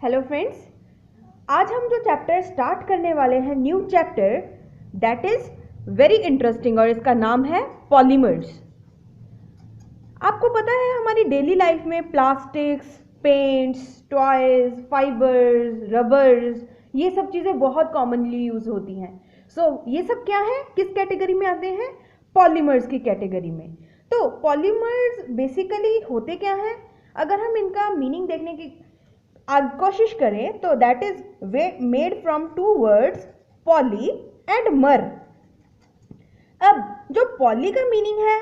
Hello friends, आज हम जो चैप्टर स्टार्ट करने वाले हैं, new chapter that is very interesting और इसका नाम है पॉलीमर्स। आपको पता है हमारी डेली लाइफ में plastics, paints, toys, fibres, rubbers, ये सब चीज़ें बहुत कॉमनली यूज होती हैं। ये सब क्या है, किस कैटेगरी में आते हैं? पॉलीमर्स की कैटेगरी में। तो पॉलीमर्स बेसिकली होते क्या हैं? अगर हम इनका मीनिंग देखने की कोशिश करें तो that is made from two words poly and mer. अब जो पॉली का मीनिंग है,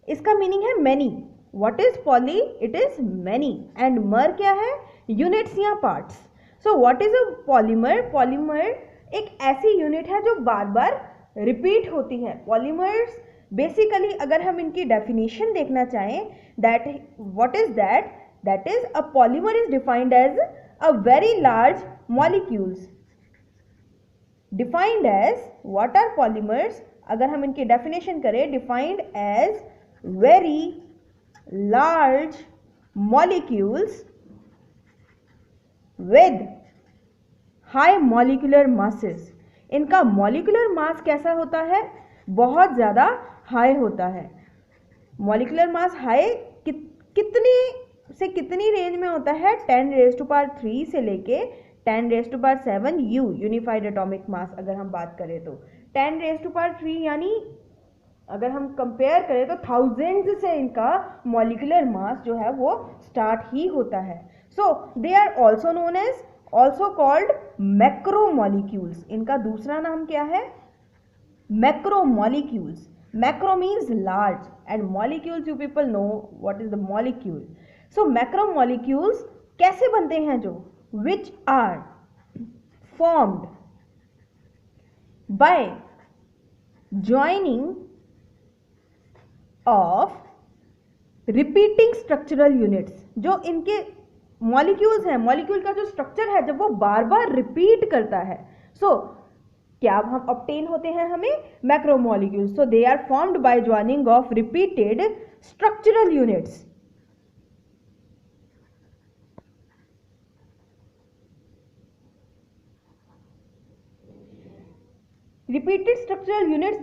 इसका मीनिंग है many. What is poly? It is many. And मर क्या है? यूनिट्स या parts. So what is a polymer? Polymer एक ऐसी यूनिट है जो बार बार रिपीट होती है। पॉलीमर्स बेसिकली अगर हम इनकी डेफिनेशन देखना चाहें, that what is that? That is, a polymer is defined as a very large molecules. Defined as, what are polymers? अगर हम इनकी definition करें, defined as very large molecules with high molecular masses. इनका molecular mass कैसा होता है? बहुत ज़्यादा high होता है। molecular mass high कितनी से कितनी रेंज में होता है? 10⁻³ से लेके 10⁻⁷ यूनिफाइड एटॉमिक मास। अगर हम बात करें तो 10⁻³ यानी अगर हम कंपेयर करें तो थाउजेंड्स से इनका मॉलिक्यूलर मास जो है वो स्टार्ट ही होता है। So they are also known as, also called macromolecules. इनका दूसरा नाम क्या है? Macromolecules. Macro means large and molecules, you people know what is the molecule. So macromolecules कैसे बनते हैं? जो which are formed by joining of repeating structural units. जो इनके मॉलिक्यूल्स हैं, मॉलिक्यूल का जो स्ट्रक्चर है जब वो बार बार रिपीट करता है, क्या हम ऑब्टेन होते हैं हमें? Macromolecules. So they are formed by joining of repeated structural units. Repeated structural units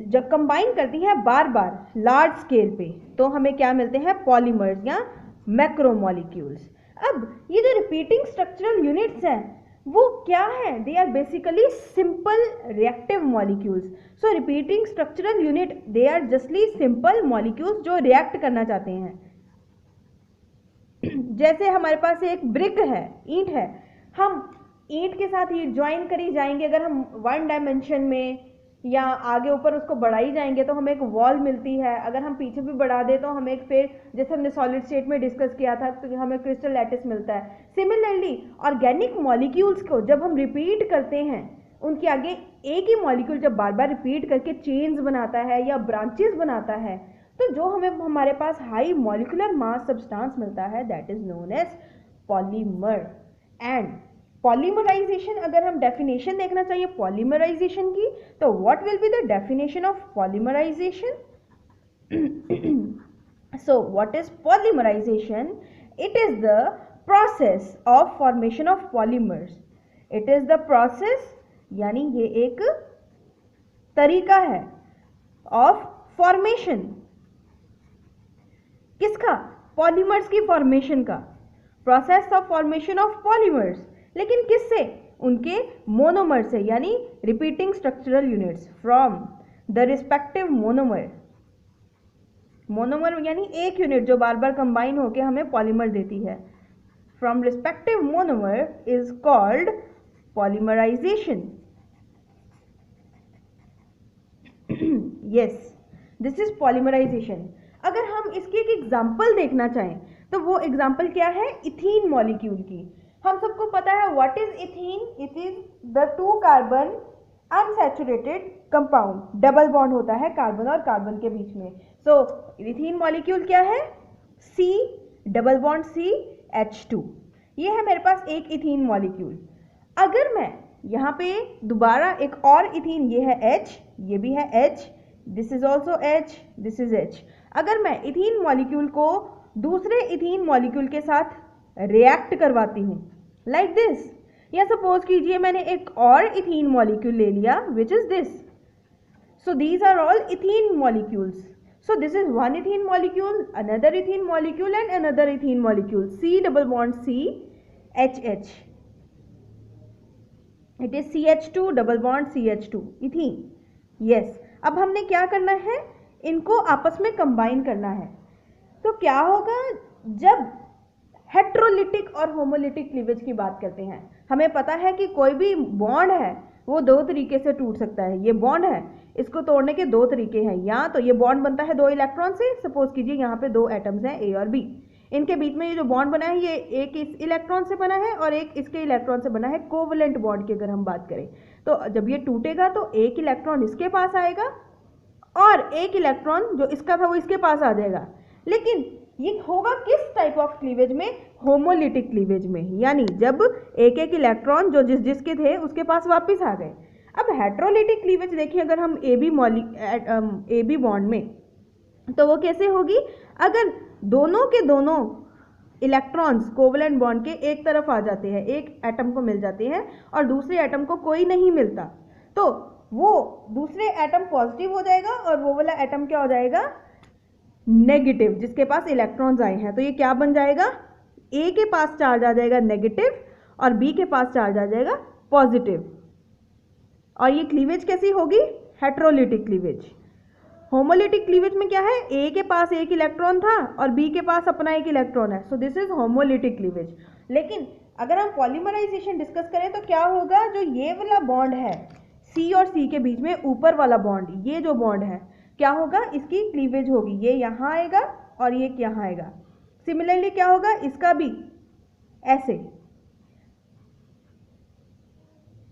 जब कंबाइन करती हैं बार बार लार्ज स्केल पे, तो हमें क्या मिलते हैं? पॉलीमर्स या मैक्रोमॉलिक्यूल्स। अब ये जो रिपीटिंग स्ट्रक्चरल यूनिट्स हैं वो क्या है? They are basically simple reactive molecules. So repeating structural unit they are justly simple molecules जो रिएक्ट करना चाहते हैं। जैसे हमारे पास एक ब्रिक है, ईंट है, हम ईंट के साथ ईंट ज्वाइन करी जाएंगे। अगर हम वन डायमेंशन में या आगे ऊपर उसको बढ़ाई जाएंगे तो हमें एक वॉल मिलती है। अगर हम पीछे भी बढ़ा दे तो हमें एक, फिर जैसे हमने सॉलिड स्टेट में डिस्कस किया था, तो हमें क्रिस्टल लैटिस मिलता है। सिमिलरली ऑर्गेनिक मॉलिक्यूल्स को जब हम रिपीट करते हैं, उनके आगे एक ही मॉलिक्यूल जब बार बार रिपीट करके चेन्स बनाता है या ब्रांचेस बनाता है, तो जो हमें हमारे पास हाई मॉलिक्यूलर मास सब्सटेंस मिलता है, that is known as polymer. And polymerization, अगर हम डेफिनेशन देखना चाहिए पॉलीमराइजेशन की, तो what will be the definition of polymerization? So what is polymerization? It is the process of formation of polymers. It is the process, यानी ये एक तरीका है ऑफ फॉर्मेशन। किसका? पॉलीमर्स की फॉर्मेशन का। Process of formation of polymers, लेकिन किससे? उनके मोनोमर से, यानी repeating structural units from the respective monomer. Monomer यानी एक यूनिट जो बार बार कंबाइन होकर हमें पॉलीमर देती है। From respective monomer is called polymerization. Yes, this is polymerization. अगर हम इसकी एक एग्जाम्पल देखना चाहें तो वो एग्जाम्पल क्या है? इथीन मॉलिक्यूल की। हम सबको पता है what is ethene? It is the 2 carbon unsaturated compound. Double bond होता है कार्बन और कार्बन के बीच में। सो इथीन मॉलिक्यूल क्या है? C double bond C H2। ये है मेरे पास एक इथीन मॉलिक्यूल। अगर मैं यहाँ पे दोबारा एक और इथीन, ये है H, ये भी है H, this is also H, this is H। अगर मैं इथीन मॉलिक्यूल को दूसरे इथीन मॉलिक्यूल के साथ रिएक्ट करवाती हूँ, लाइक दिस। या सपोज कीजिए मैंने एक और इथीन मॉलिक्यूल ले लिया which is this. So these are all ethene molecules. So this is one ethene molecule, another ethene molecule and another ethene molecule. C double bond C HH. It is CH2 double bond CH2 ethene. Yes. अब हमने क्या करना है, इनको आपस में combine करना है। तो क्या होगा, जब हेट्रोलिटिक और होमोलिटिक क्लीवेज की बात करते हैं, हमें पता है कि कोई भी बॉन्ड है वो दो तरीके से टूट सकता है। ये बॉन्ड है, इसको तोड़ने के दो तरीके हैं। या तो ये बॉन्ड बनता है दो इलेक्ट्रॉन से, सपोज कीजिए यहाँ पे दो एटम्स हैं ए और बी, इनके बीच में ये जो बॉन्ड बना है ये एक इस इलेक्ट्रॉन से बना है और एक इसके इलेक्ट्रॉन से बना है। कोवलेंट बॉन्ड की अगर हम बात करें तो जब ये टूटेगा तो एक इलेक्ट्रॉन इसके पास आएगा और एक इलेक्ट्रॉन जो इसका था वो इसके पास आ जाएगा। लेकिन ये होगा किस टाइप ऑफ क्लीवेज में, होमोलिटिक क्लीवेज में, यानी जब एक एक इलेक्ट्रॉन जो जिसके थे उसके पास वापस आ गए। अब हेट्रोलिटिक क्लीवेज देखिए, अगर हम ए बी बॉन्ड में, तो वो कैसे होगी, अगर दोनों के दोनों इलेक्ट्रॉन्स कोवलेंट बॉन्ड के एक तरफ आ जाते हैं, एक एटम को मिल जाते हैं और दूसरे एटम को कोई नहीं मिलता, तो वो दूसरे एटम पॉजिटिव हो जाएगा और वो वाला एटम क्या हो जाएगा, नेगेटिव, जिसके पास इलेक्ट्रॉन्स आए हैं। तो ये क्या बन जाएगा, ए के पास चार्ज आ जाएगा नेगेटिव और बी के पास चार्ज आ जाएगा पॉजिटिव। और ये क्लीवेज कैसी होगी, हेट्रोलिटिक क्लीवेज। होमोलिटिक क्लीवेज में क्या है, ए के पास एक इलेक्ट्रॉन था और बी के पास अपना एक इलेक्ट्रॉन है, so this is homolytic cleavage. लेकिन अगर हम पॉलीमराइजेशन डिस्कस करें तो क्या होगा, जो ये वाला बॉन्ड है सी और सी के बीच में, ऊपर वाला बॉन्ड, ये जो बॉन्ड है क्या होगा, इसकी क्लीवेज होगी, ये यहाँ आएगा और ये यहाँ आएगा। सिमिलरली क्या होगा, इसका भी ऐसे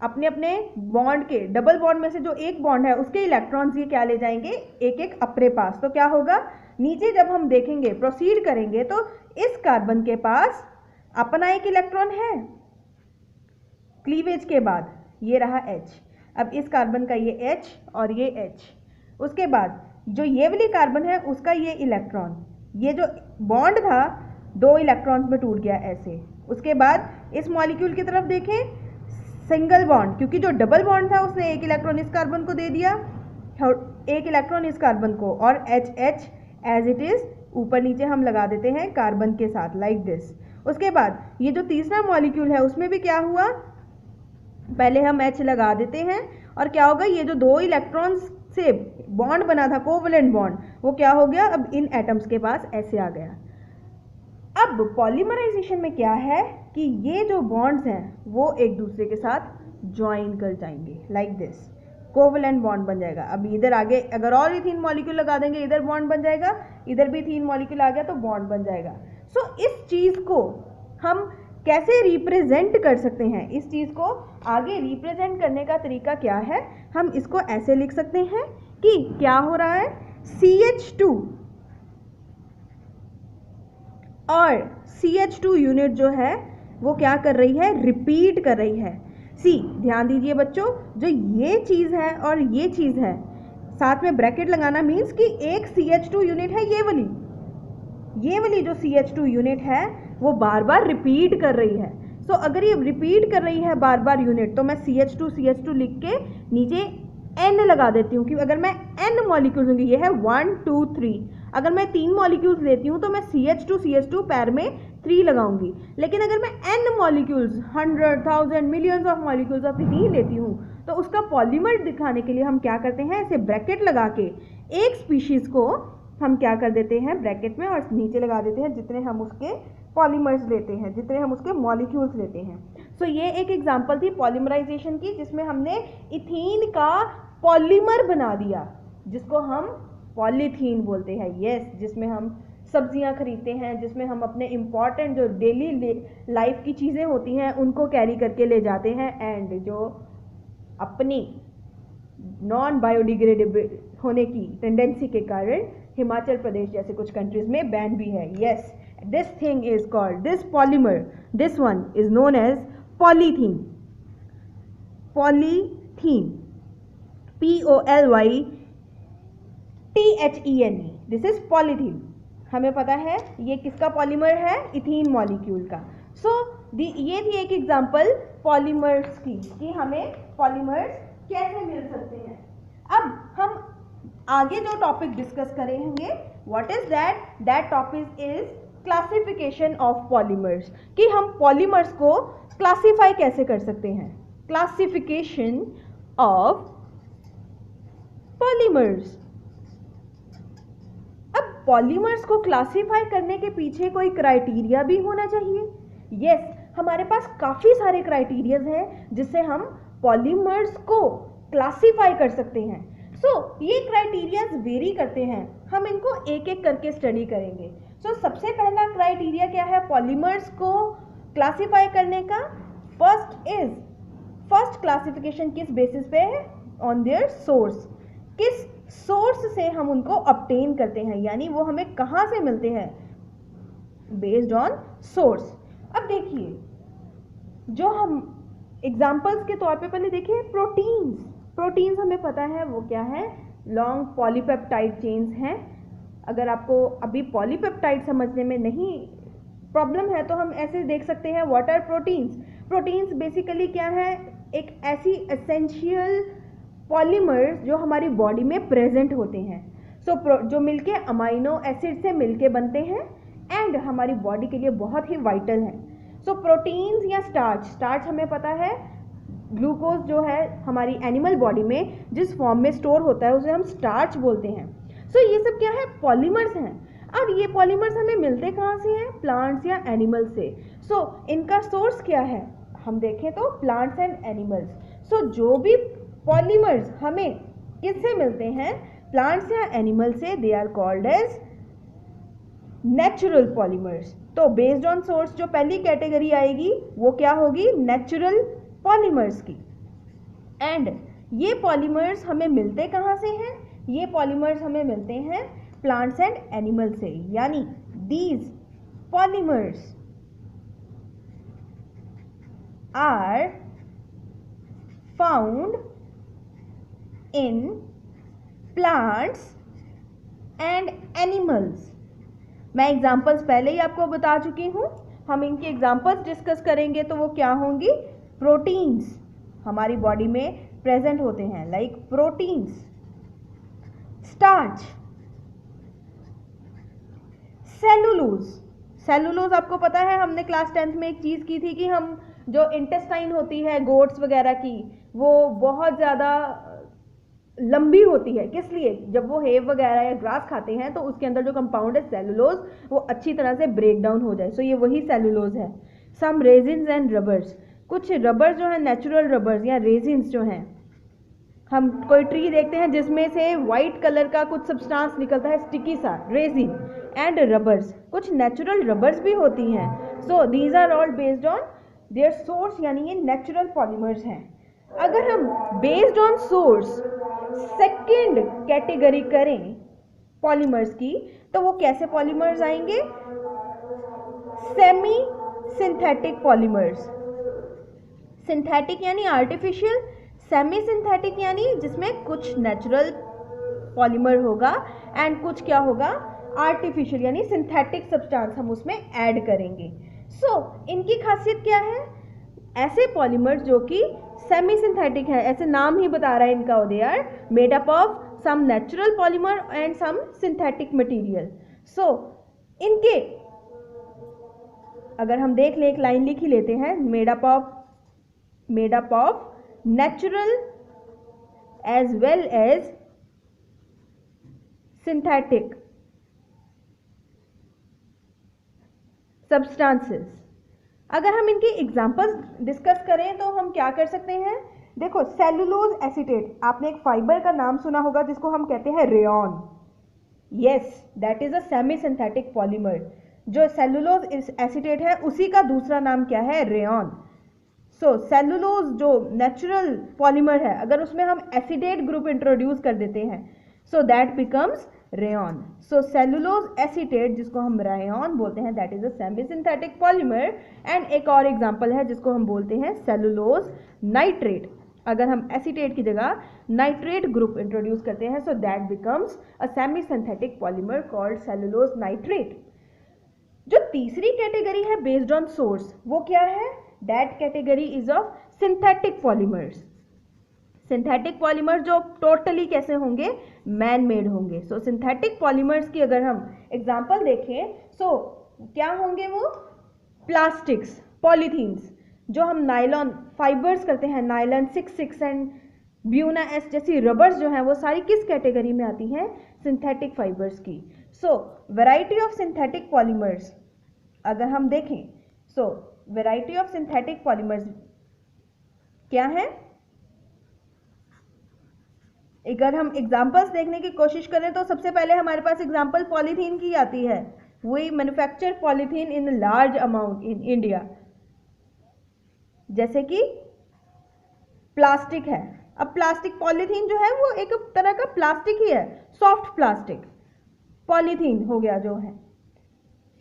अपने अपने बॉन्ड के, डबल बॉन्ड में से जो एक बॉन्ड है उसके इलेक्ट्रॉन्स ये क्या ले जाएंगे, एक एक अपने पास। तो क्या होगा, नीचे जब हम देखेंगे, प्रोसीड करेंगे, तो इस कार्बन के पास अपना एक इलेक्ट्रॉन है क्लीवेज के बाद, ये रहा H। अब इस कार्बन का ये H और ये H, उसके बाद जो ये वाली कार्बन है उसका ये इलेक्ट्रॉन, ये जो बॉन्ड था दो इलेक्ट्रॉन्स में टूट गया ऐसे। उसके बाद इस मॉलिक्यूल की तरफ देखें, सिंगल बॉन्ड, क्योंकि जो डबल बॉन्ड था उसने एक इलेक्ट्रॉन इस कार्बन को दे दिया, एक इलेक्ट्रॉन इस कार्बन को, और HH एज इट इज ऊपर नीचे हम लगा देते हैं कार्बन के साथ, लाइक दिस। उसके बाद ये जो तीसरा मॉलिक्यूल है उसमें भी क्या हुआ, पहले हम H लगा देते हैं और क्या होगा, ये जो दो इलेक्ट्रॉन्स से बॉन्ड बना था कोवलेंट बॉन्ड, वो क्या हो गया, अब इन एटम्स के पास ऐसे आ गया। अब पॉलीमराइजेशन में क्या है कि ये जो बॉन्ड्स हैं वो एक दूसरे के साथ ज्वाइन कर जाएंगे, लाइक दिस, कोवलेंट बॉन्ड बन जाएगा। अब इधर आगे अगर और इथीन मॉलिक्यूल लगा देंगे, इधर बॉन्ड बन जाएगा, इधर भी इथीन मॉलिक्यूल आ गया तो बॉन्ड बन जाएगा। सो इस चीज़ को हम कैसे रिप्रेजेंट कर सकते हैं, इस चीज़ को आगे रिप्रेजेंट करने का तरीका क्या है, हम इसको ऐसे लिख सकते हैं कि क्या हो रहा है, CH2 और CH2 यूनिट जो है वो क्या कर रही है, रिपीट कर रही है। ध्यान दीजिए बच्चों, जो ये चीज़ है और ये चीज़ है, साथ में ब्रैकेट लगाना मीन्स कि एक CH2 यूनिट है, ये वाली जो CH2 यूनिट है वो बार बार रिपीट कर रही है। सो अगर ये रिपीट कर रही है बार बार यूनिट, तो मैं CH2 लिख के नीचे N लगा देती हूँ, क्योंकि अगर मैं N मॉलिक्यूल्स लूँगी, ये है 1 2 3, अगर मैं 3 मॉलिक्यूल्स लेती हूँ तो मैं CH2 पैर में 3 लगाऊंगी। लेकिन अगर मैं N molecules, 100,000 millions of molecules of ethene लेती हूँ, तो उसका पॉलीमर दिखाने के लिए हम क्या करते हैं, ऐसे ब्रैकेट लगा के एक स्पीशीज़ को हम क्या कर देते हैं ब्रैकेट में, और नीचे लगा देते हैं जितने हम उसके पॉलीमर्स लेते हैं, जितने हम उसके मॉलिक्यूल्स लेते हैं। सो ये एक एग्जांपल थी पॉलीमराइजेशन की, जिसमें हमने इथीन का पॉलीमर बना दिया, जिसको हम पॉलीथीन बोलते हैं। यस, जिसमें हम सब्जियां खरीदते हैं, जिसमें हम अपने इम्पॉर्टेंट जो डेली लाइफ की चीज़ें होती हैं उनको कैरी करके ले जाते हैं, एंड जो अपनी नॉन बायोडिग्रेडेबल होने की टेंडेंसी के कारण हिमाचल प्रदेश जैसे कुछ कंट्रीज में बैन भी है। Yes, this thing is called, this polymer, this one is known as polythene. Polythene, POLYTHENE, this is polythene। हमें पता है ये किसका पॉलीमर है, इथीन मॉलिक्यूल का। सो ये थी एक एग्जांपल पॉलीमर्स की कि हमें पॉलीमर्स कैसे मिल सकते हैं। अब हम आगे जो टॉपिक डिस्कस करेंगे what is that topic is classification of polymers, कि हम पॉलीमर्स को क्लासिफाई कैसे कर सकते हैं। Classification of polymers. अब पॉलीमर्स को क्लासिफाई करने के पीछे कोई क्राइटेरिया भी होना चाहिए। यस, हमारे पास काफ़ी सारे क्राइटेरियाज हैं जिससे हम पॉलीमर्स को क्लासिफाई कर सकते हैं। ये क्राइटेरियाज वेरी करते हैं, हम इनको एक एक करके स्टडी करेंगे। सबसे पहला क्राइटेरिया क्या है पॉलीमर्स को क्लासिफाई करने का? फर्स्ट क्लासिफिकेशन किस बेसिस पे है? On their source. किस सोर्स से हम उनको ऑब्टेन करते हैं, यानी वो हमें कहाँ से मिलते हैं? Based on source. अब देखिए, जो हम एग्जाम्पल्स के तौर पे पहले देखिए प्रोटीन्स हमें पता है वो क्या है? लॉन्ग पॉलीपेप्टाइड चेन्स हैं। अगर आपको अभी पॉलीपेप्टाइड समझने में नहीं प्रॉब्लम है तो हम ऐसे देख सकते हैं व्हाट आर प्रोटीन्स बेसिकली क्या है? एक ऐसी एसेंशियल पॉलीमर्स जो हमारी बॉडी में प्रेजेंट होते हैं। जो मिलके अमाइनो एसिड से मिलके बनते हैं एंड हमारी बॉडी के लिए बहुत ही वाइटल हैं। प्रोटीन्स या स्टार्च हमें पता है ग्लूकोज जो है हमारी एनिमल बॉडी में जिस फॉर्म में स्टोर होता है उसे हम स्टार्च बोलते हैं। ये सब क्या है? पॉलीमर्स हैं। अब ये पॉलीमर्स हमें मिलते कहाँ से हैं? प्लांट्स या एनिमल से। इनका सोर्स क्या है? हम देखें तो प्लांट्स एंड एनिमल्स। जो भी पॉलीमर्स हमें किससे मिलते हैं? प्लांट्स या एनिमल से, they are called as natural polymers. Based on source जो पहली कैटेगरी आएगी वो क्या होगी? नेचुरल पॉलीमर्स की। एंड ये पॉलीमर्स हमें मिलते कहाँ से हैं? ये पॉलीमर्स हमें मिलते हैं प्लांट्स एंड एनिमल से, यानी these polymers are found in plants and animals. मैं एग्जाम्पल्स पहले ही आपको बता चुकी हूँ, हम इनके एग्जाम्पल्स डिस्कस करेंगे तो वो क्या होंगी? प्रोटीन्स हमारी बॉडी में प्रेजेंट होते हैं, लाइक प्रोटीन्स, स्टार्च, सेलुलोज आपको पता है हमने क्लास 10th में एक चीज़ की थी कि हम जो इंटेस्टाइन होती है गोट्स वगैरह की वो बहुत ज़्यादा लंबी होती है। किस लिए? जब वो हेव वगैरह या ग्रास खाते हैं तो उसके अंदर जो कंपाउंड है सेलुलोज वो अच्छी तरह से ब्रेक डाउन हो जाए। ये वही सेलुलोज है। सम रेजिन्स एंड रबर्स, कुछ रबर्स जो है नेचुरल रबर्स या रेजिन्स जो हैं, हम कोई ट्री देखते हैं जिसमें से वाइट कलर का कुछ सब्सटेंस निकलता है स्टिकी सा, रेजिन एंड रबर्स, कुछ नेचुरल रबर्स भी होती हैं। These are all based on their source, यानी ये नेचुरल पॉलीमर्स हैं। अगर हम based on source second category करें पॉलीमर्स की तो वो कैसे पॉलीमर्स आएंगे? Semi synthetic polymers. सिंथेटिक यानी आर्टिफिशियल, सेमी सिंथेटिक यानी जिसमें कुछ नेचुरल पॉलीमर होगा एंड कुछ क्या होगा? आर्टिफिशियल, यानी सिंथेटिक सब्सटेंस हम उसमें ऐड करेंगे। इनकी खासियत क्या है? ऐसे पॉलीमर्स जो कि सेमी सिंथेटिक है, ऐसे नाम ही बता रहा है इनका, they are made up of some natural polymer and some synthetic material. इनके अगर हम देख ले, एक लाइन लिख ही लेते हैं, made up of natural as well as synthetic substances. अगर हम इनके एग्जाम्पल्स डिस्कस करें तो हम क्या कर सकते हैं? देखो, सेलुलोज एसीटेट, आपने एक फाइबर का नाम सुना होगा जिसको हम कहते हैं rayon. Yes, that is a semi synthetic polymer. जो सेलुलोज एसीटेट है उसी का दूसरा नाम क्या है? रेयॉन। सेलुलोज जो नेचुरल पॉलीमर है, अगर उसमें हम एसिडेट ग्रुप इंट्रोड्यूस कर देते हैं that becomes rayon. Cellulose acetate जिसको हम रेयॉन बोलते हैं, that is a semi synthetic polymer. And एक और एग्जांपल है जिसको हम बोलते हैं सेलुलोज नाइट्रेट। अगर हम एसीटेट की जगह नाइट्रेट ग्रुप इंट्रोड्यूस करते हैं that becomes a semi synthetic polymer called cellulose nitrate. जो तीसरी कैटेगरी है बेस्ड ऑन सोर्स, वो क्या है? That category is of synthetic polymers. Synthetic polymer जो टोटली कैसे होंगे? मैन मेड होंगे। सो सिंथेटिक पॉलीमर्स की अगर हम एग्जांपल देखें, सो क्या होंगे वो? प्लास्टिक्स, पॉलीथीन्स, जो हम नायलॉन फाइबर्स करते हैं, नायलॉन 6 एंड ब्यूना एस जैसी रबर्स जो हैं वो सारी किस कैटेगरी में आती हैं? सिंथेटिक फाइबर्स की। सो वैरायटी ऑफ सिंथेटिक पॉलीमर्स अगर हम देखें, सो वैरायटी ऑफ सिंथेटिक पॉलीमर्स क्या है? अगर हम एग्जांपल्स देखने की कोशिश करें तो सबसे पहले हमारे पास एग्जांपल पॉलीथीन की आती है। We manufacture polythene in large amount in India, जैसे कि प्लास्टिक है। अब प्लास्टिक, पॉलीथीन जो है वो एक तरह का प्लास्टिक ही है, सॉफ्ट प्लास्टिक पॉलीथीन हो गया जो है।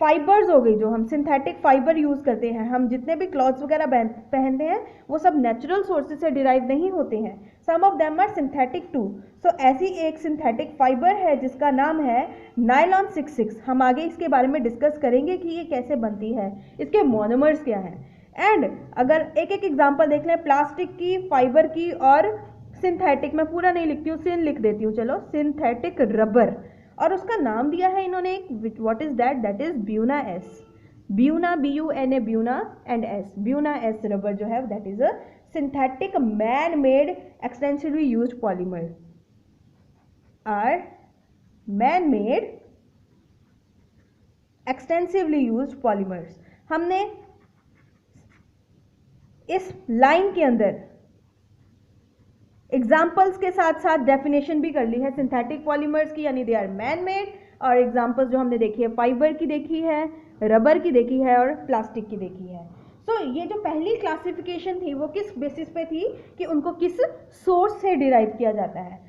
फाइबर्स हो गई, जो हम सिंथेटिक फाइबर यूज करते हैं, हम जितने भी क्लॉथ्स वगैरह पहनते हैं वो सब नेचुरल सोर्सेज से डिराइव नहीं होते हैं, some of them are synthetic too. So ऐसी एक सिंथेटिक फाइबर है जिसका नाम है नायलॉन 6। हम आगे इसके बारे में डिस्कस करेंगे कि ये कैसे बनती है, इसके मोनोमर्स क्या हैं। एंड अगर एक एक एग्जांपल देख लें, प्लास्टिक की, फाइबर की और सिंथेटिक, मैं पूरा नहीं लिखती हूँ, सिन लिख देती हूँ, चलो, सिंथेटिक रबर, और उसका नाम दिया है इन्होंने, what is that? That is buna S, buna, BUNA, buna and S, buna S rubber जो है that is a synthetic man made extensively used polymer, or man made extensively used polymers. हमने इस लाइन के अंदर examples के साथ साथ definition भी कर ली है सिंथेटिक पॉलीमर्स की, यानी दे आर मैन मेड, और एग्जाम्पल्स जो हमने देखी है फाइबर की देखी है, रबर की देखी है और प्लास्टिक की देखी है। सो ये जो पहली क्लासिफिकेशन थी वो किस बेसिस पे थी? कि उनको किस सोर्स से डिराइव किया जाता है।